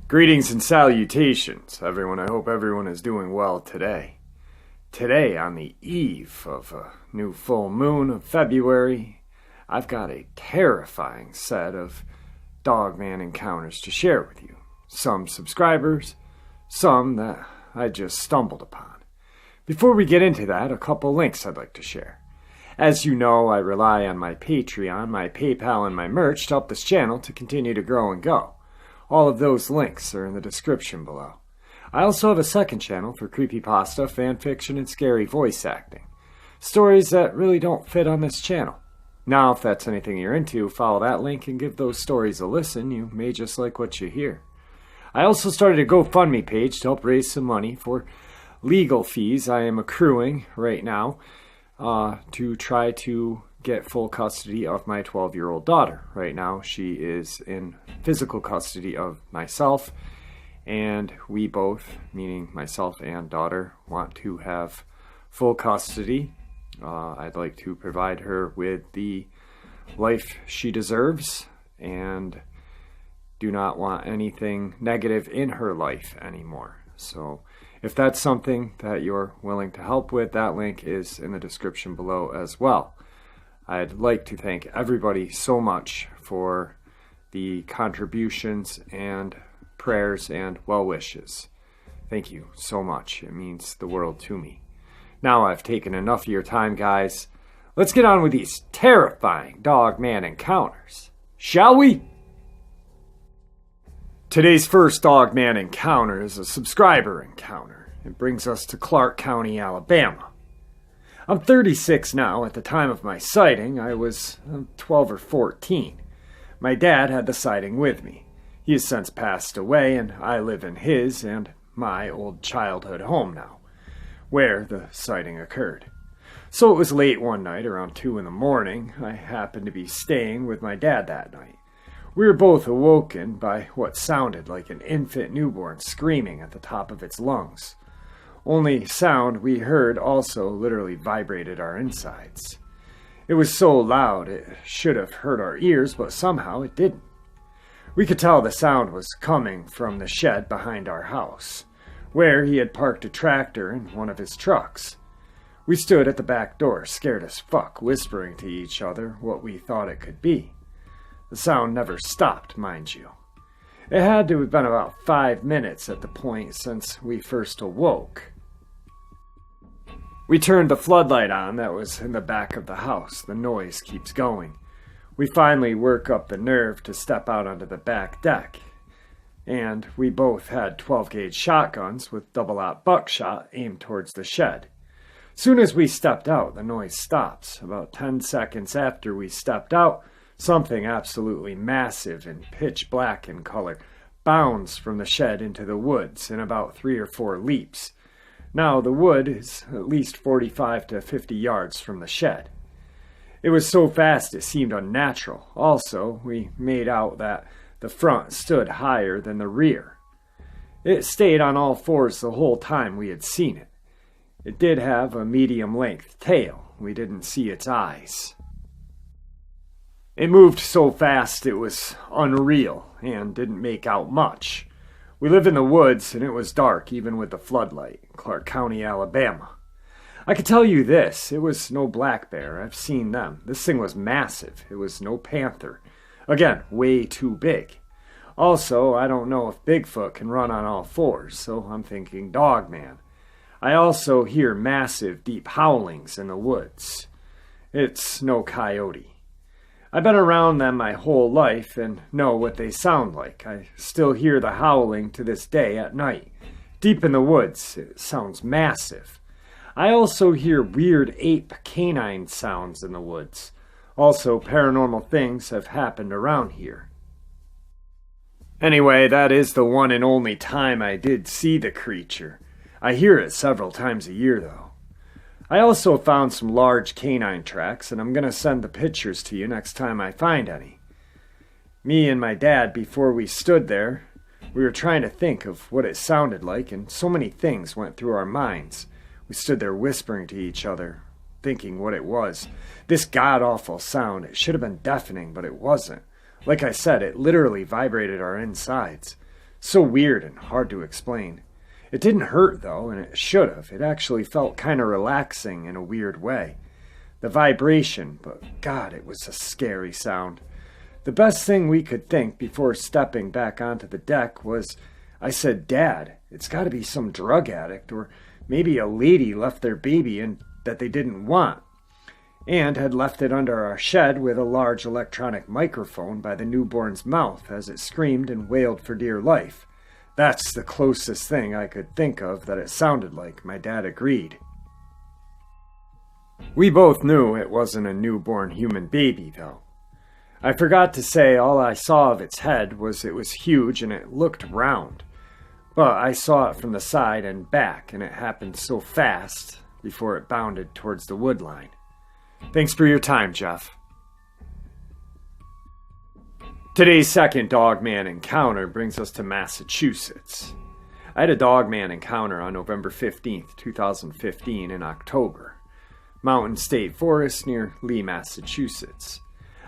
Greetings and salutations, everyone. I hope everyone is doing well today. Today, on the eve of a new full moon of February, I've got a terrifying set of Dogman encounters to share with you. Some subscribers, some that I just stumbled upon. Before we get into that, a couple links I'd like to share. As you know, I rely on my Patreon, my PayPal, and my merch to help this channel to continue to grow and go. All of those links are in the description below. I also have a second channel for creepypasta, fanfiction, and scary voice acting. Stories that really don't fit on this channel. Now, if that's anything you're into, follow that link and give those stories a listen. You may just like what you hear. I also started a GoFundMe page to help raise some money for legal fees I am accruing right now to try to get full custody of my 12-year-old daughter. Right now, she is in physical custody of myself, and we both, meaning myself and daughter, want to have full custody. I'd like to provide her with the life she deserves and do not want anything negative in her life anymore. So if that's something that you're willing to help with, that link is in the description below as well. I'd like to thank everybody so much for the contributions and prayers and well wishes. Thank you so much. It means the world to me. Now I've taken enough of your time, guys. Let's get on with these terrifying Dogman encounters, shall we? Today's first Dogman encounter is a subscriber encounter. It brings us to Clark County, Alabama. I'm 36 now. At the time of my sighting, I was 12 or 14. My dad had the sighting with me. He has since passed away, and I live in his and my old childhood home now, where the sighting occurred. So it was late one night, around 2 in the morning. I happened to be staying with my dad that night. We were both awoken by what sounded like an infant newborn screaming at the top of its lungs. Only sound we heard also literally vibrated our insides. It was so loud it should have hurt our ears, but somehow it didn't. We could tell the sound was coming from the shed behind our house, where he had parked a tractor and one of his trucks. We stood at the back door, scared as fuck, whispering to each other what we thought it could be. The sound never stopped, mind you. It had to have been about 5 minutes at the point since we first awoke. We turned the floodlight on that was in the back of the house. The noise keeps going. We finally work up the nerve to step out onto the back deck. And we both had 12-gauge shotguns with double-aught buckshot aimed towards the shed. Soon as we stepped out, the noise stops. About 10 seconds after we stepped out, something absolutely massive and pitch black in color bounds from the shed into the woods in about 3 or 4 leaps. Now, the wood is at least 45 to 50 yards from the shed. It was so fast it seemed unnatural. Also, we made out that the front stood higher than the rear. It stayed on all fours the whole time we had seen it. It did have a medium-length tail. We didn't see its eyes. It moved so fast it was unreal and didn't make out much. We live in the woods, and it was dark, even with the floodlight, in Clark County, Alabama. I can tell you this, it was no black bear. I've seen them. This thing was massive. It was no panther. Again, way too big. Also, I don't know if Bigfoot can run on all fours, so I'm thinking Dogman. I also hear massive, deep howlings in the woods. It's no coyote. I've been around them my whole life and know what they sound like. I still hear the howling to this day at night. Deep in the woods, it sounds massive. I also hear weird ape canine sounds in the woods. Also, paranormal things have happened around here. Anyway, that is the one and only time I did see the creature. I hear it several times a year, though. I also found some large canine tracks, and I'm going to send the pictures to you next time I find any. Me and my dad, before we stood there, we were trying to think of what it sounded like, and so many things went through our minds. We stood there whispering to each other, thinking what it was. This god-awful sound, it should have been deafening, but it wasn't. Like I said, it literally vibrated our insides. So weird and hard to explain. It didn't hurt, though, and it should have. It actually felt kind of relaxing in a weird way. The vibration, but God, it was a scary sound. The best thing we could think before stepping back onto the deck was, I said, "Dad, it's got to be some drug addict, or maybe a lady left their baby and that they didn't want, and had left it under our shed with a large electronic microphone by the newborn's mouth as it screamed and wailed for dear life." That's the closest thing I could think of that it sounded like. My dad agreed. We both knew it wasn't a newborn human baby, though. I forgot to say all I saw of its head was it was huge and it looked round. But I saw it from the side and back, and it happened so fast before it bounded towards the wood line. Thanks for your time, Jeff. Today's second Dogman encounter brings us to Massachusetts. I had a Dogman encounter on November 15th, 2015 in October. Mountain State Forest near Lee, Massachusetts.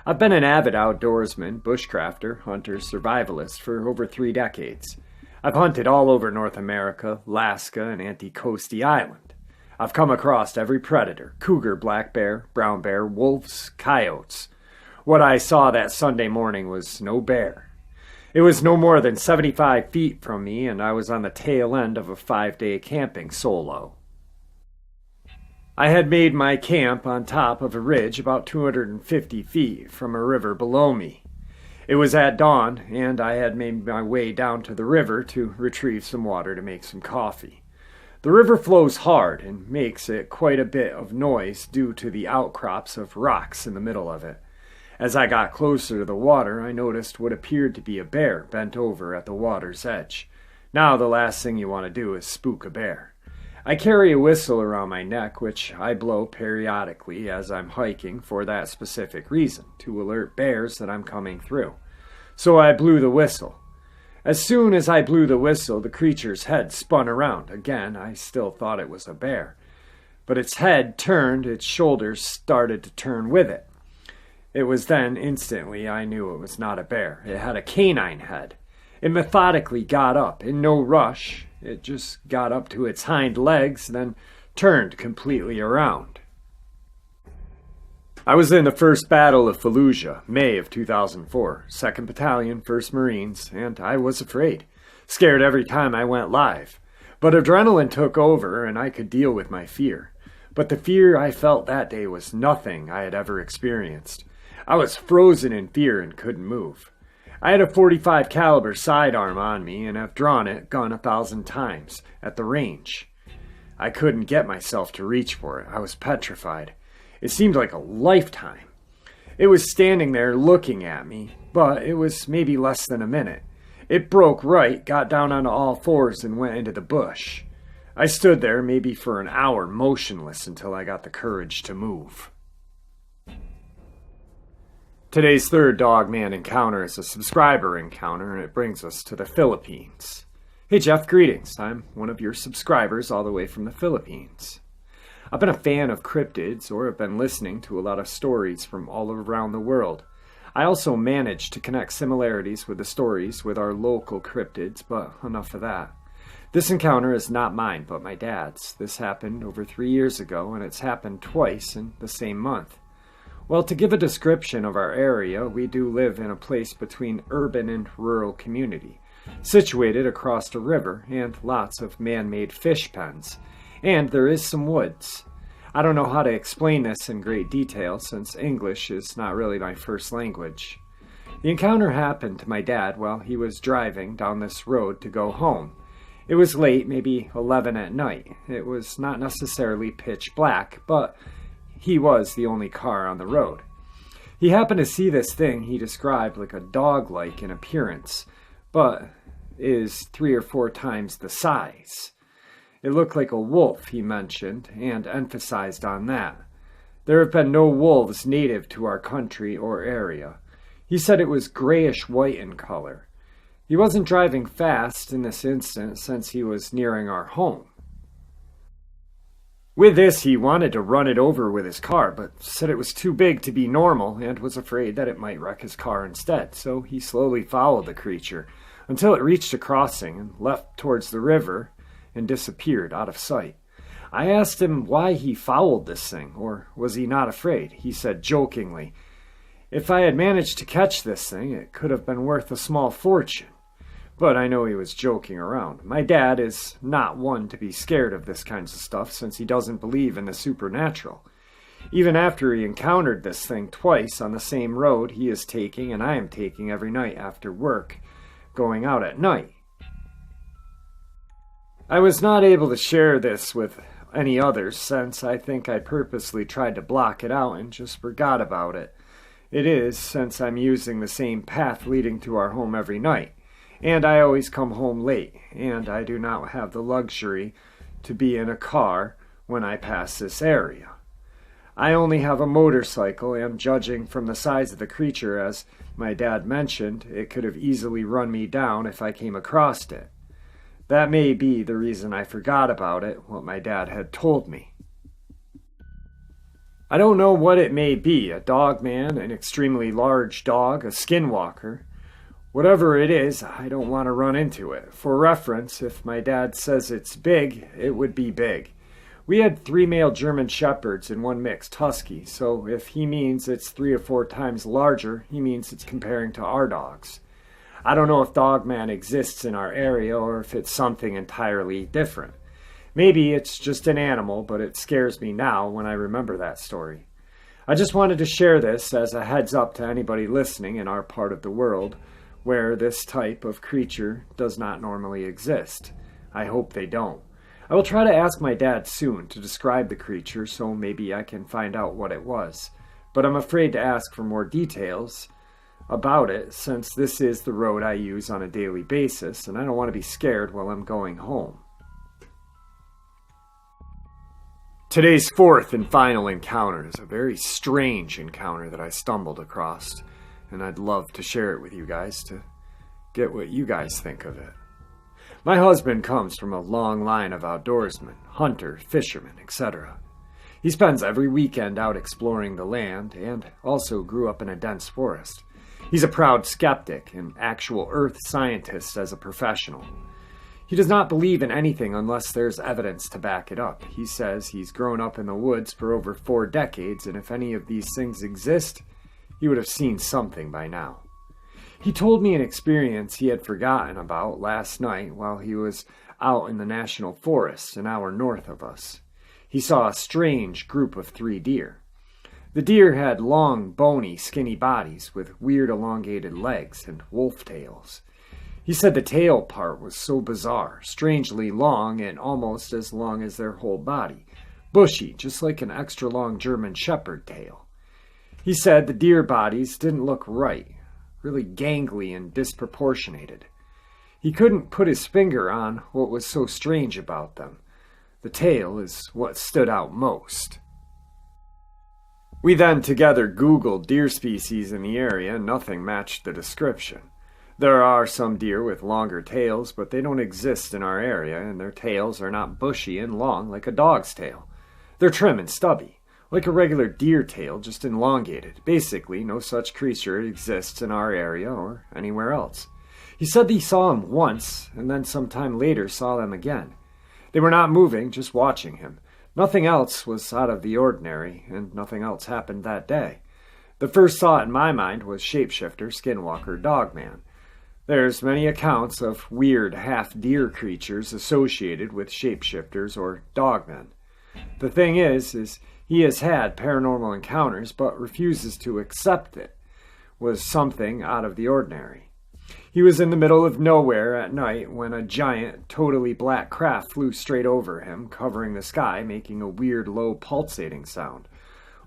I've been an avid outdoorsman, bushcrafter, hunter, survivalist for over 3 decades. I've hunted all over North America, Alaska, and Anticosti Island. I've come across every predator: cougar, black bear, brown bear, wolves, coyotes. What I saw that Sunday morning was no bear. It was no more than 75 feet from me, and I was on the tail end of a 5-day camping solo. I had made my camp on top of a ridge about 250 feet from a river below me. It was at dawn, and I had made my way down to the river to retrieve some water to make some coffee. The river flows hard and makes it quite a bit of noise due to the outcrops of rocks in the middle of it. As I got closer to the water, I noticed what appeared to be a bear bent over at the water's edge. Now the last thing you want to do is spook a bear. I carry a whistle around my neck, which I blow periodically as I'm hiking for that specific reason, to alert bears that I'm coming through. So I blew the whistle. As soon as I blew the whistle, the creature's head spun around. Again, I still thought it was a bear. But its head turned, its shoulders started to turn with it. It was then, instantly, I knew it was not a bear. It had a canine head. It methodically got up, in no rush. It just got up to its hind legs, then turned completely around. I was in the First Battle of Fallujah, May of 2004, 2nd Battalion, 1st Marines, and I was afraid. Scared every time I went live. But adrenaline took over, and I could deal with my fear. But the fear I felt that day was nothing I had ever experienced. I was frozen in fear and couldn't move. I had a .45 caliber sidearm on me and have drawn it gun 1,000 times at the range. I couldn't get myself to reach for it. I was petrified. It seemed like a lifetime. It was standing there looking at me, but it was maybe less than a minute. It broke right, got down onto all fours, and went into the bush. I stood there maybe for an hour motionless until I got the courage to move. Today's third Dogman encounter is a subscriber encounter, and it brings us to the Philippines. Hey Jeff, greetings. I'm one of your subscribers all the way from the Philippines. I've been a fan of cryptids, or have been listening to a lot of stories from all around the world. I also managed to connect similarities with the stories with our local cryptids, but enough of that. This encounter is not mine, but my dad's. This happened over 3 years ago, and it's happened twice in the same month. Well, to give a description of our area, we do live in a place between urban and rural community, situated across a river and lots of man-made fish pens, and there is some woods. I don't know how to explain this in great detail since English is not really my first language. The encounter happened to my dad while he was driving down this road to go home. It was late, maybe 11 at night. It was not necessarily pitch black, but he was the only car on the road. He happened to see this thing he described like a dog-like in appearance, but is 3 or 4 times the size. It looked like a wolf, he mentioned, and emphasized on that. There have been no wolves native to our country or area. He said it was grayish-white in color. He wasn't driving fast in this instance since he was nearing our home. With this, he wanted to run it over with his car, but said it was too big to be normal and was afraid that it might wreck his car instead, so he slowly followed the creature until it reached a crossing and left towards the river and disappeared out of sight. I asked him why he followed this thing, or was he not afraid? He said jokingly, "If I had managed to catch this thing, it could have been worth a small fortune." But I know he was joking around. My dad is not one to be scared of this kinds of stuff since he doesn't believe in the supernatural. Even after he encountered this thing twice on the same road he is taking and I am taking every night after work, going out at night. I was not able to share this with any others since I think I purposely tried to block it out and just forgot about it. It is since I'm using the same path leading to our home every night. And I always come home late, and I do not have the luxury to be in a car when I pass this area. I only have a motorcycle, and judging from the size of the creature, as my dad mentioned, it could have easily run me down if I came across it. That may be the reason I forgot about it, what my dad had told me. I don't know what it may be, a dogman, an extremely large dog, a skinwalker. Whatever it is, I don't want to run into it. For reference, if my dad says it's big, it would be big. We had 3 male German shepherds and 1 mixed husky, so if he means it's 3 or 4 times larger, he means it's comparing to our dogs. I don't know if Dogman exists in our area or if it's something entirely different. Maybe it's just an animal, but it scares me now when I remember that story. I just wanted to share this as a heads up to anybody listening in our part of the world where this type of creature does not normally exist. I hope they don't. I will try to ask my dad soon to describe the creature so maybe I can find out what it was. But I'm afraid to ask for more details about it since this is the road I use on a daily basis and I don't want to be scared while I'm going home. Today's 4th and final encounter is a very strange encounter that I stumbled across, and I'd love to share it with you guys to get what you guys think of it. My husband comes from a long line of outdoorsmen, hunters, fishermen, etc. He spends every weekend out exploring the land and also grew up in a dense forest. He's a proud skeptic and actual earth scientist as a professional. He does not believe in anything unless there's evidence to back it up. He says he's grown up in the woods for over 4 decades, and if any of these things exist, he would have seen something by now. He told me an experience he had forgotten about last night while he was out in the national forest an hour north of us. He saw a strange group of 3 deer. The deer had long, bony, skinny bodies with weird elongated legs and wolf tails. He said the tail part was so bizarre, strangely long and almost as long as their whole body, bushy, just like an extra long German shepherd tail. He said the deer bodies didn't look right, really gangly and disproportionated. He couldn't put his finger on what was so strange about them. The tail is what stood out most. We then together Googled deer species in the area and nothing matched the description. There are some deer with longer tails, but they don't exist in our area, and their tails are not bushy and long like a dog's tail. They're trim and stubby, like a regular deer tail, just elongated. Basically, no such creature exists in our area or anywhere else. He said he saw them once, and then sometime later saw them again. They were not moving, just watching him. Nothing else was out of the ordinary, and nothing else happened that day. The first thought in my mind was shapeshifter, skinwalker, dogman. There's many accounts of weird half-deer creatures associated with shapeshifters or dogmen. The thing is he has had paranormal encounters but refuses to accept it was something out of the ordinary. He was in the middle of nowhere at night when a giant, totally black craft flew straight over him, covering the sky, making a weird, low, pulsating sound,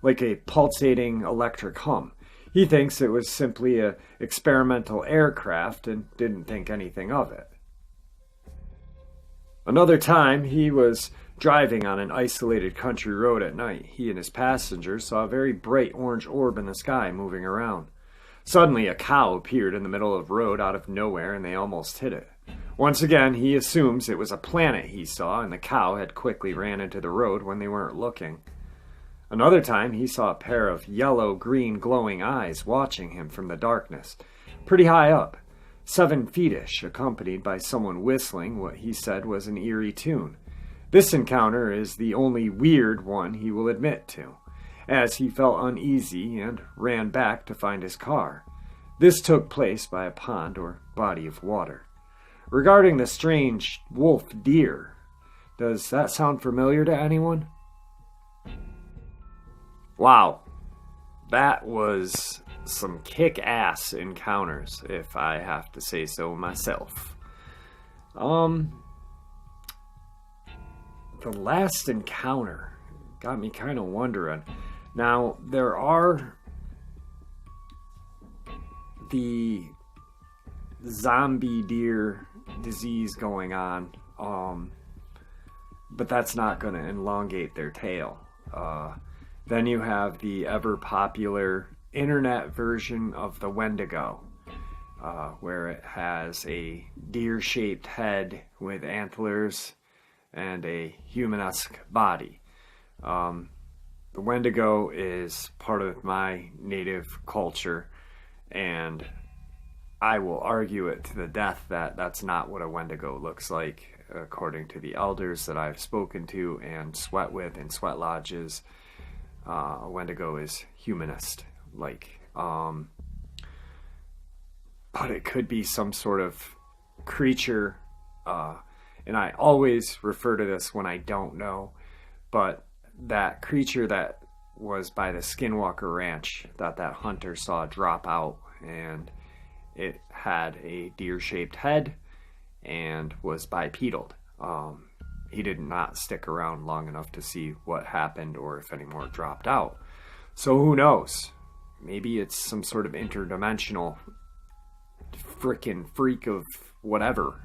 like a pulsating electric hum. He thinks it was simply an experimental aircraft and didn't think anything of it. Another time, he was driving on an isolated country road at night. He and his passengers saw a very bright orange orb in the sky moving around. Suddenly, a cow appeared in the middle of the road out of nowhere, and they almost hit it. Once again, he assumes it was a planet he saw, and the cow had quickly ran into the road when they weren't looking. Another time, he saw a pair of yellow-green glowing eyes watching him from the darkness, pretty high up, 7 feet-ish, accompanied by someone whistling what he said was an eerie tune. This encounter is the only weird one he will admit to, as he felt uneasy and ran back to find his car. This took place by a pond or body of water. Regarding the strange wolf deer, does that sound familiar to anyone? Wow, that was some kick-ass encounters, if I have to say so myself. The last encounter got me kind of wondering. Now, there are the zombie deer disease going on, but that's not going to elongate their tail. Then you have the ever-popular internet version of the Wendigo, where it has a deer-shaped head with antlers and a human-esque body. The Wendigo is part of my native culture, and I will argue it to the death that that's not what a Wendigo looks like, according to the elders that I've spoken to and sweat with in sweat lodges. A Wendigo is humanist-like. But it could be some sort of creature, and I always refer to this when I don't know, but that creature that was by the Skinwalker Ranch that hunter saw drop out, and it had a deer-shaped head and was bipedal. He did not stick around long enough to see what happened or if any more dropped out. So who knows? Maybe it's some sort of interdimensional frickin' freak of whatever,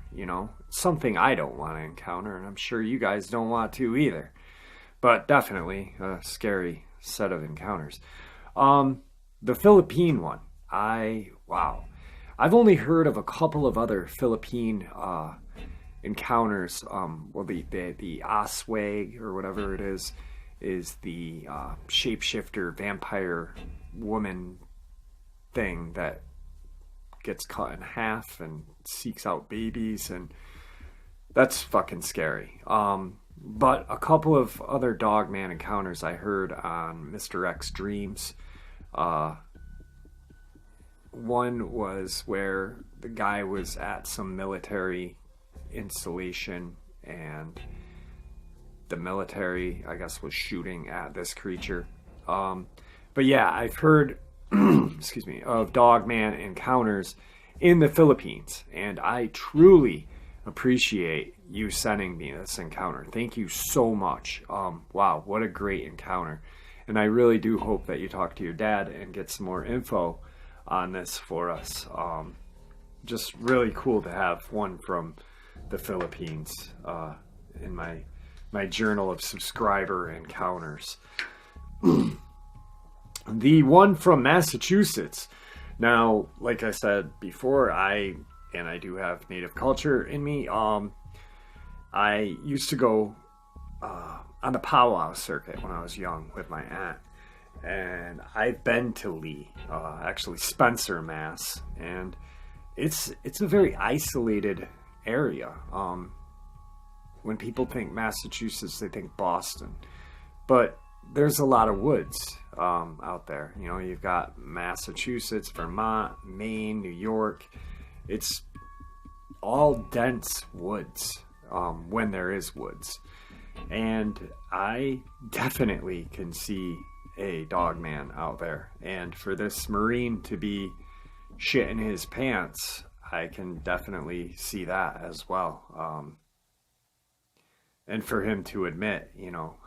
something I don't want to encounter, and I'm sure you guys don't want to either. But definitely a scary set of encounters. The Philippine one, I've only heard of a couple of other Philippine encounters. The Aswag or whatever it is the shapeshifter vampire woman thing that gets cut in half and seeks out babies, and that's fucking scary. But a couple of other Dogman encounters I heard on Mr. X Dreams. One was where the guy was at some military installation, and the military, I guess, was shooting at this creature. But yeah, I've heard of Dogman encounters in the Philippines, and I truly appreciate you sending me this encounter. Thank you so much. Wow, what a great encounter. And I really do hope that you talk to your dad and get some more info on this for us. Just really cool to have one from the Philippines in my journal of subscriber encounters. The one from Massachusetts. Now, like I said before, I do have native culture in me. I used to go on the powwow circuit when I was young with my aunt. And I've been to Lee, actually Spencer, Mass. And it's a very isolated area. When people think Massachusetts, they think Boston. But there's a lot of woods out there. You've got Massachusetts, Vermont, Maine, New York. It's all dense woods when there is woods. And I definitely can see a Dogman out there. And for this Marine to be shitting his pants, I can definitely see that as well. And for him to admit,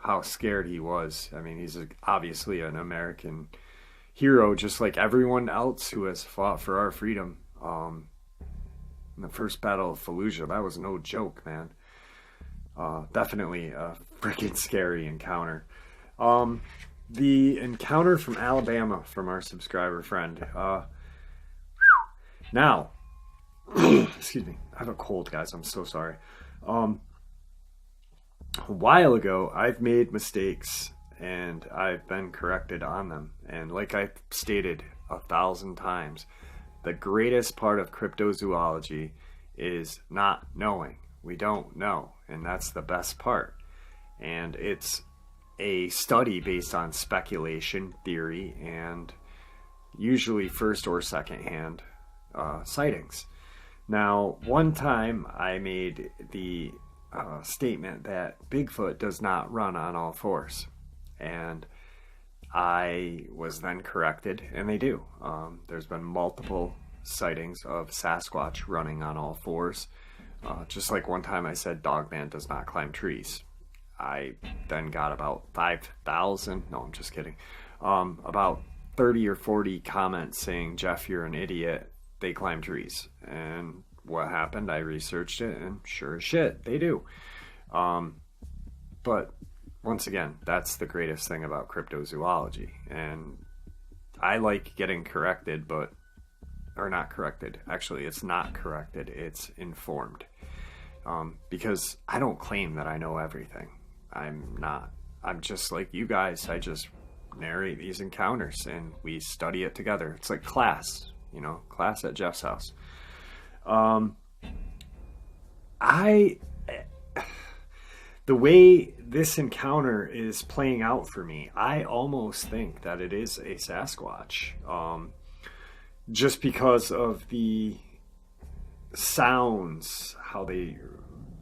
how scared he was. I mean, he's obviously an American hero, just like everyone else who has fought for our freedom. In the first Battle of Fallujah, that was no joke, man. Definitely a freaking scary encounter. The encounter from Alabama from our subscriber friend. Now, Excuse me. I have a cold, guys. I'm so sorry. A while ago, I've made mistakes and I've been corrected on them. And like I've stated 1,000 times, the greatest part of cryptozoology is not knowing. We don't know, and that's the best part. And it's a study based on speculation, theory, and usually first or second hand sightings. Now, one time I made the statement that Bigfoot does not run on all fours, and I was then corrected, and they do. There's been multiple sightings of Sasquatch running on all fours. Just like one time I said Dogman does not climb trees. I then got about 5,000, no, I'm just kidding, about 30 or 40 comments saying, Jeff, you're an idiot, they climb trees. And what happened, I researched it, and sure as shit, they do. But once again, that's the greatest thing about cryptozoology. And I like getting corrected, or not corrected. Actually, it's not corrected, it's informed. Because I don't claim that I know everything. I'm not. I'm just like you guys. I just narrate these encounters and we study it together. It's like class, class at Jeff's house. The way this encounter is playing out for me, I almost think that it is a Sasquatch. Just because of the sounds, how they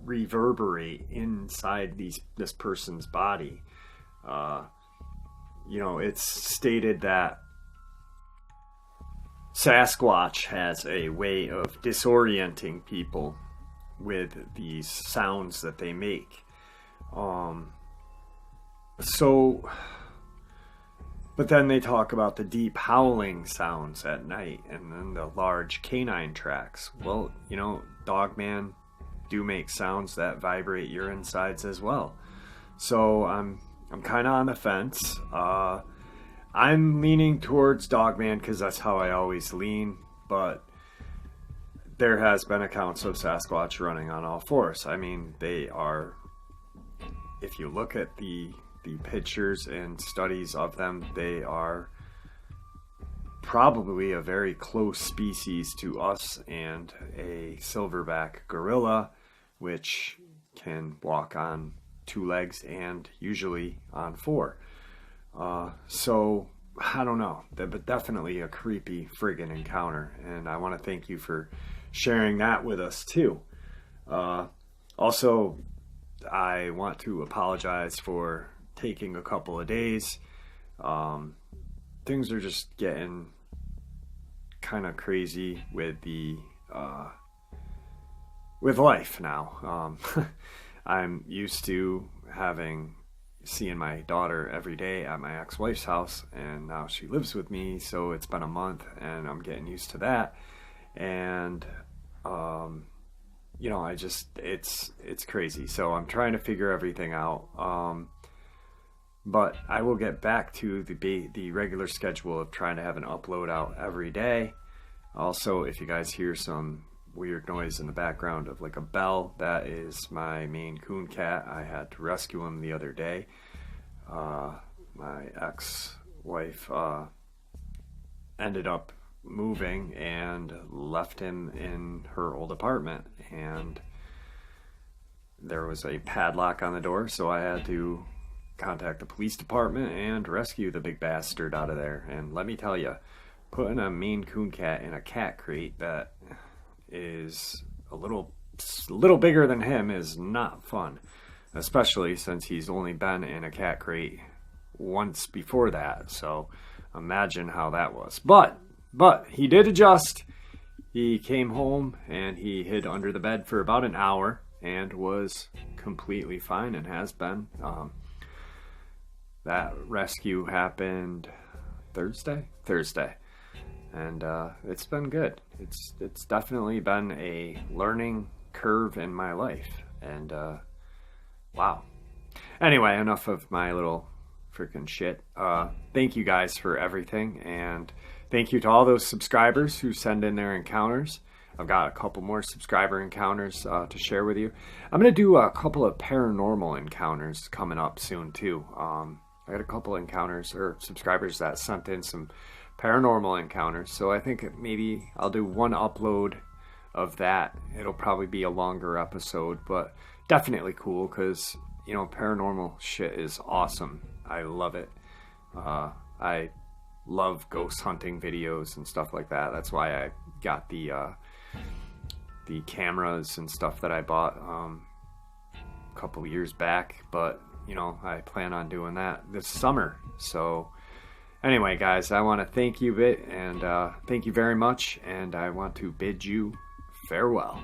reverberate inside this person's body. It's stated that Sasquatch has a way of disorienting people with these sounds that they make. But then they talk about the deep howling sounds at night and then the large canine tracks. Well, Dogman do make sounds that vibrate your insides as well. So I'm kind of on the fence. I'm leaning towards Dogman because that's how I always lean, but there has been accounts of Sasquatch running on all fours. I mean, they are, if you look at the pictures and studies of them, they are probably a very close species to us and a silverback gorilla, which can walk on 2 legs and usually on 4. So I don't know, but definitely a creepy friggin' encounter, and I want to thank you for sharing that with us too. Also, I want to apologize for taking a couple of days. Things are just getting kind of crazy with with life now. I'm used to seeing my daughter every day at my ex-wife's house, and now she lives with me, so it's been a month and I'm getting used to that. And it's crazy, so I'm trying to figure everything out. But I will get back to the regular schedule of trying to have an upload out every day. Also, if you guys hear some weird noise in the background of like a bell, that is my Maine Coon cat. I had to rescue him the other day. My ex-wife ended up moving and left him in her old apartment, and there was a padlock on the door, so I had to contact the police department and rescue the big bastard out of there. And let me tell you, putting a Maine Coon cat in a cat crate that is a little bigger than him is not fun, especially since he's only been in a cat crate once before that. So imagine how that was. But he did adjust. He came home and he hid under the bed for about an hour and was completely fine and has been. That rescue happened Thursday, and it's been good. It's definitely been a learning curve in my life, and wow. Anyway, enough of my little freaking shit. Thank you guys for everything, and thank you to all those subscribers who send in their encounters. I've got a couple more subscriber encounters to share with you. I'm going to do a couple of paranormal encounters coming up soon too. I got a couple encounters or subscribers that sent in some paranormal encounters, so I think maybe I'll do one upload of that. It'll probably be a longer episode, but definitely cool because, you know, paranormal shit is awesome. I love it. I love ghost hunting videos and stuff like that. That's why I got the cameras and stuff that I bought a couple years back, but you know, I plan on doing that this summer. So anyway, guys, I want to thank you and thank you very much, and I want to bid you farewell.